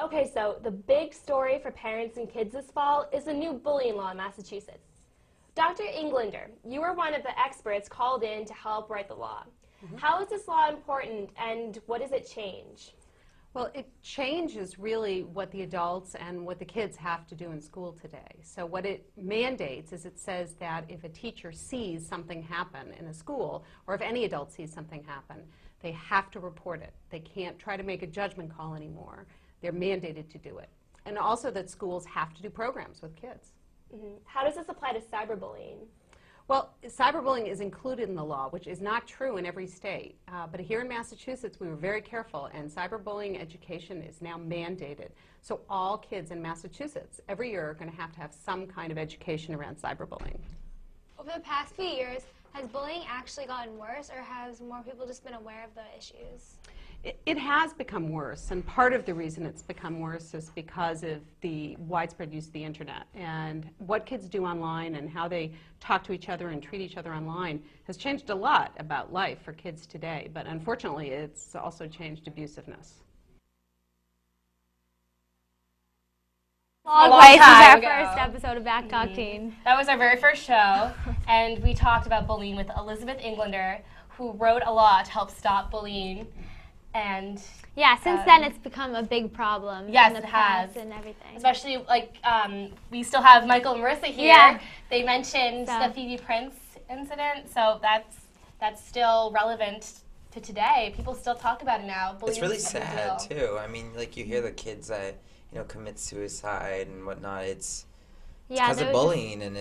Okay, so the big story for parents and kids this fall is the new bullying law in Massachusetts. Dr. Englander, you were one of the experts called in to help write the law. How is this law important, and what does it change? Well, it changes really what the adults and what the kids have to do in school today. So what it mandates is it says that if a teacher sees something happen in a school, or if any adult sees something happen, they have to report it. They can't try to make a judgment call anymore. They're mandated to do it. And also that schools have to do programs with kids. How does this apply to cyberbullying? Well, cyberbullying is included in the law, which is not true in every state. But here in Massachusetts, we were very careful, and cyberbullying education is now mandated. So all kids in Massachusetts every year are going to have some kind of education around cyberbullying. Over the past few years, has bullying actually gotten worse, or has more people just been aware of the issues? It has become worse, and part of the reason it's become worse is because of the widespread use of the internet. And what kids do online and how they talk to each other and treat each other online has changed a lot about life for kids today. But unfortunately, it's also changed abusiveness. This is our first episode of Back Talk Teen. That was our very first show, and we talked about bullying with Elizabeth Englander, who wrote a law to help stop bullying. And yeah, since then it's become a big problem. Yes, in the it past has. and everything. Especially, like, we still have Michael and Marissa here. Yeah. They mentioned the Phoebe Prince incident, so that's still relevant to today. People still talk about it now. It's really sad too. I mean, like, you hear the kids that commit suicide and whatnot. It's because of bullying, and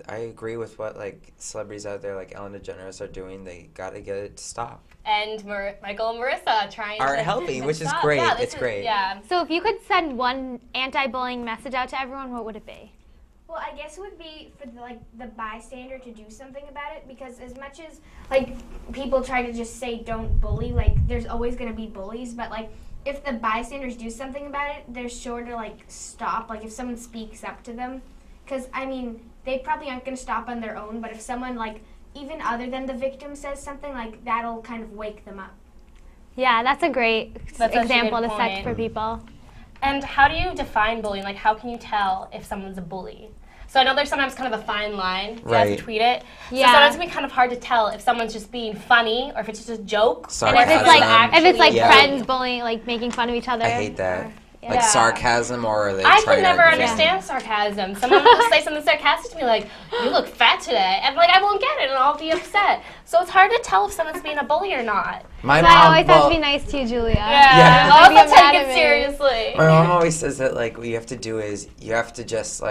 I agree with what celebrities out there like Ellen DeGeneres are doing. They got to get it to stop. And Michael and Marissa are helping, which is great. Yeah, it's great. Yeah. So if you could send one anti-bullying message out to everyone, what would it be? Well, I guess it would be for the bystander to do something about it, because as much as people try to just say don't bully, there's always going to be bullies, but if the bystanders do something about it, they're sure to stop. If someone speaks up to them, because I mean they probably aren't going to stop on their own, but if someone even other than the victim says something, that'll kind of wake them up. Yeah, that's a great example to set for people. And how do you define bullying? How can you tell if someone's a bully? So I know there's sometimes kind of a fine line. You have to tweet it. Yeah. So sometimes it can be kind of hard to tell if someone's just being funny or if it's just a joke. Sarcasm. And if it's friends bullying, making fun of each other. I hate that. Sarcasm, or are they I can never understand sarcasm. Someone will say something sarcastic to me like, you look fat today. And I won't get it and I'll be upset. So it's hard to tell if someone's being a bully or not. My mom, I always have to be nice to you, Julia. Yeah. I also take it seriously. My mom always says that what you have to do is you have to just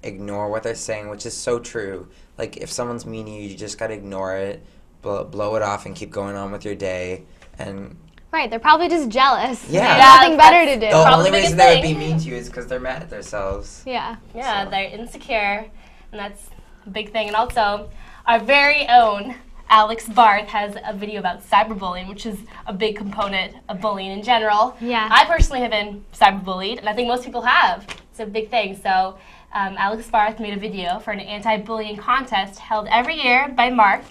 ignore what they're saying, which is so true. If someone's mean to you, you just gotta ignore it, blow it off, and keep going on with your day. And right, they're probably just jealous. Yeah. They have nothing better to do. The only reason they would be mean to you is because they're mad at themselves. Yeah. Yeah, they're insecure, and that's a big thing. And also, our very own Alex Barth has a video about cyberbullying, which is a big component of bullying in general. Yeah. I personally have been cyberbullied, and I think most people have. It's a big thing. So Alex Barth made a video for an anti-bullying contest held every year by MARC.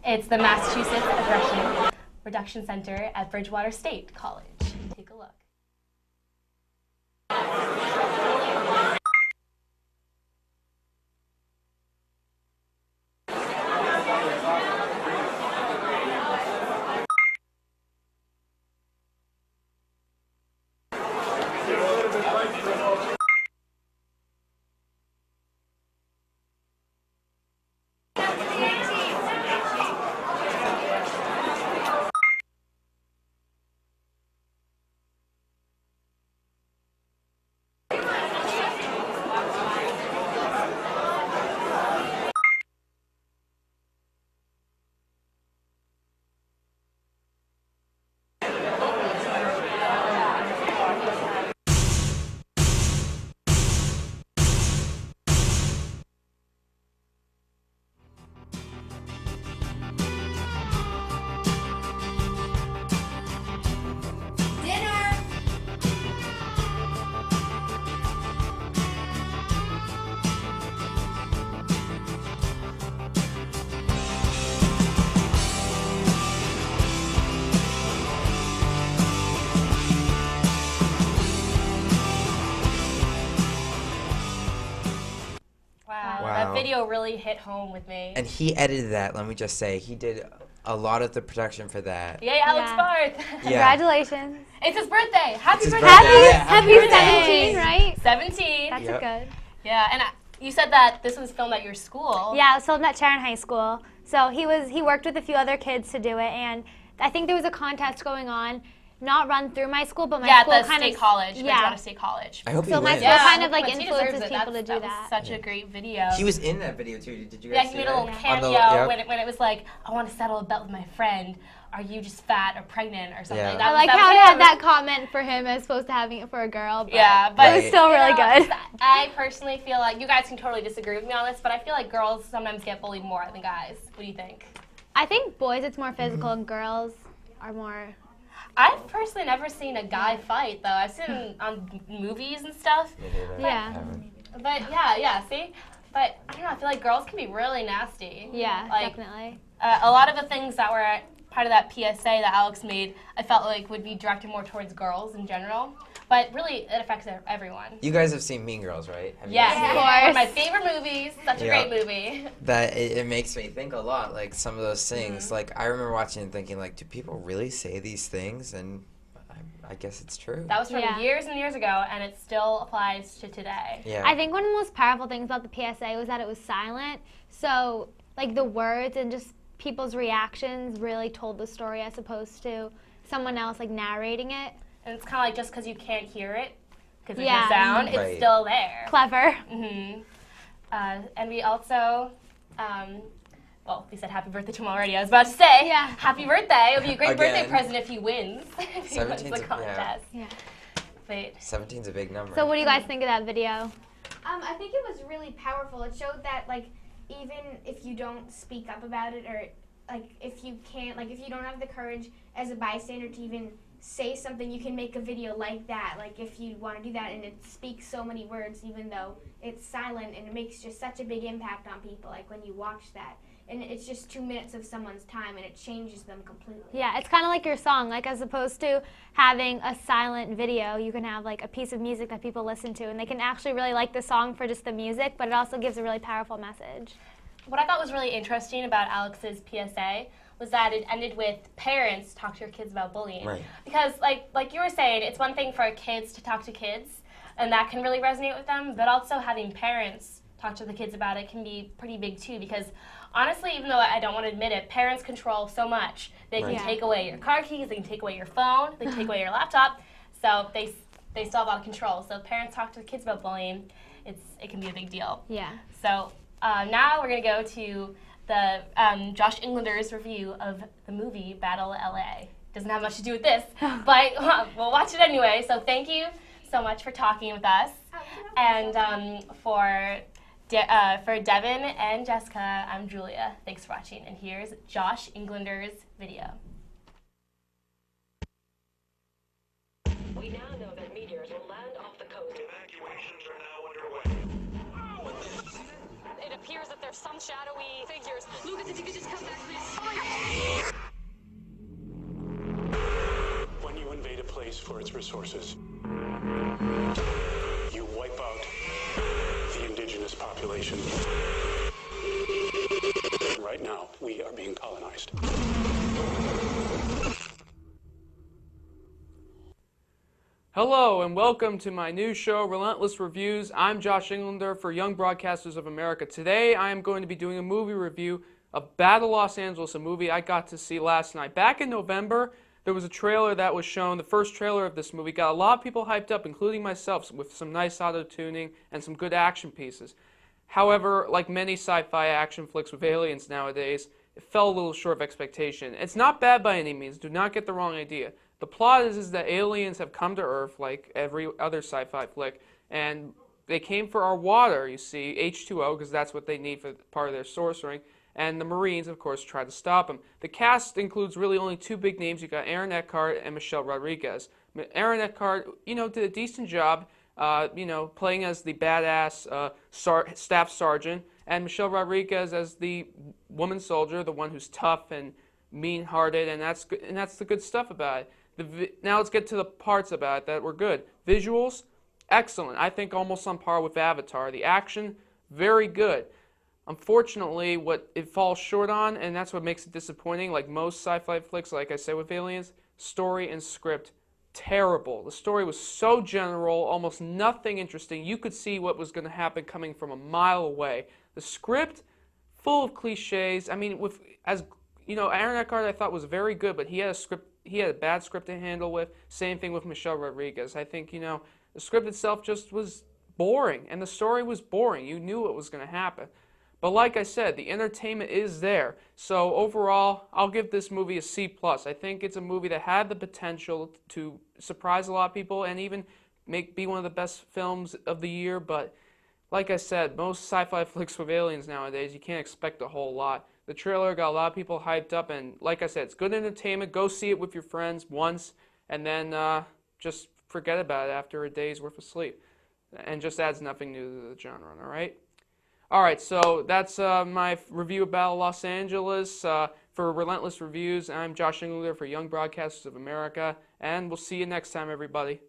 It's the Massachusetts Aggression Reduction Center at Bridgewater State College. Take a look. Wow. That video really hit home with me. And he edited that, let me just say. He did a lot of the production for that. Yay, Alex Yeah. Barth! Yeah. Congratulations. It's his birthday. Happy It's his birthday! birthday. Yeah, Happy birthday. 17, right? 17. That's Yep. good. Yeah, and you said that this was filmed at your school. Yeah, I was filmed at Sharon High School. So he worked with a few other kids to do it, and I think there was a contest going on, not run through my school, but my Yeah, school at the kind state of college, yeah. Bridgewater State College. I hope he So my wins. school kind of like but he influences deserves it. people to do That that. was such a great video. He was in that video too. Did you Yeah, guys he see made that? a little On cameo the- yep. when it was like, I want to settle a bet with my friend. Are you just fat or pregnant or something? Yeah. That I was- like that how was it had him. that comment for him as opposed to having it for a girl. But Yeah, but it was still really you know, good. I personally feel like, you guys can totally disagree with me on this, but I feel like girls sometimes get bullied more than guys. What do you think? I think boys it's more physical and girls are more. I've personally never seen a guy fight, though. I've seen on movies and stuff. Me neither. Yeah. Haven't. But yeah, see? But I don't know, I feel like girls can be really nasty. Yeah, Like, definitely. a lot of the things that were part of that PSA that Alex made, I felt like would be directed more towards girls in general. But really, it affects everyone. You guys have seen Mean Girls, right? Have you Yes, guys seen Of it? course. one of my favorite movies. Such a Yeah. great movie. That it makes me think a lot, like some of those things. Like I remember watching and thinking, like, do people really say these things? And I guess it's true. That was from Yeah. years and years ago, and it still applies to today. Yeah. I think one of the most powerful things about the PSA was that it was silent. So, like, the words and just people's reactions really told the story as opposed to someone else, like, narrating it. And it's kind of like just because you can't hear it, because there's Yeah. no sound, it's Right. still there. Clever. And we also, well, we said happy birthday to him already. I was about to say, Yeah. happy birthday. It would be a great birthday Again. present if he wins. If he wins 17's the a- yeah. contest. Yeah. But 17's a big number. So, what do you guys think of that video? I think it was really powerful. It showed that, like, even if you don't speak up about it, or like if you can't, like if you don't have the courage as a bystander to even say something, you can make a video like that. Like if you want to do that, and it speaks so many words, even though it's silent, and it makes just such a big impact on people. Like when you watch that, and it's just 2 minutes of someone's time, and it changes them completely. Yeah, it's kind of like your song. Like, as opposed to having a silent video, you can have, like, a piece of music that people listen to, and they can actually really like the song for just the music, but it also gives a really powerful message. what I thought was really interesting about Alex's PSA was that it ended with parents talk to your kids about bullying. Right. Because like you were saying, it's one thing for kids to talk to kids, and that can really resonate with them, but also having parents talk to the kids about it can be pretty big too, because honestly, even though I don't want to admit it, parents control so much. They can Right. take away your car keys, they can take away your phone, they can take away your laptop, so they still have a lot of control. So if parents talk to the kids about bullying, it can be a big deal. Yeah. So now we're going to go to the Josh Englander's review of the movie Battle LA. Doesn't have much to do with this, but we'll watch it anyway. So thank you so much for talking with us. And for Devin and Jessica, I'm Julia. Thanks for watching. And here's Josh Englander's video. We now know that meteors will land off the coast. Evacuations are now underway. It appears that there's some shadowy figures. Lucas, if you could just come back, please. When you invade a place for its resources, you wipe out the indigenous population. Right now, we are being colonized. Hello and welcome to my new show, Relentless Reviews. I'm Josh Englander for Young Broadcasters of America. Today I am going to be doing a movie review of Battle Los Angeles, a movie I got to see last night. Back in November, there was a trailer that was shown, the first trailer of this movie. Got a lot of people hyped up, including myself, with some nice auto-tuning and some good action pieces. However, like many sci-fi action flicks with aliens nowadays, it fell a little short of expectation. It's not bad by any means, do not get the wrong idea. The plot is that aliens have come to Earth, like every other sci-fi flick, and they came for our water, you see, H2O, because that's what they need for part of their source ring, and the Marines, of course, try to stop them. The cast includes really only two big names. You got Aaron Eckhart and Michelle Rodriguez. Aaron Eckhart, did a decent job, playing as the badass staff sergeant, and Michelle Rodriguez as the woman soldier, the one who's tough and mean-hearted, and that's the good stuff about it. Now let's get to the parts about it that were good. Visuals, excellent. I think almost on par with Avatar. The action, very good. Unfortunately, what it falls short on, and that's what makes it disappointing, like most sci-fi flicks, like I said with Aliens, story and script, terrible. The story was so general, almost nothing interesting. You could see what was going to happen coming from a mile away. The script, full of cliches. I mean, Aaron Eckhart I thought was very good, but he had a bad script to handle with. Same thing with Michelle Rodriguez. I think, the script itself just was boring, and the story was boring. You knew what was going to happen. But like I said, the entertainment is there. So overall, I'll give this movie a C+. I think it's a movie that had the potential to surprise a lot of people and even be one of the best films of the year. But like I said, most sci-fi flicks with aliens nowadays, you can't expect a whole lot. The trailer got a lot of people hyped up, and like I said, it's good entertainment. Go see it with your friends once, and then just forget about it after a day's worth of sleep. And just adds nothing new to the genre, all right? All right, so that's my review about Los Angeles. For Relentless Reviews, I'm Josh Englander for Young Broadcasters of America, and we'll see you next time, everybody.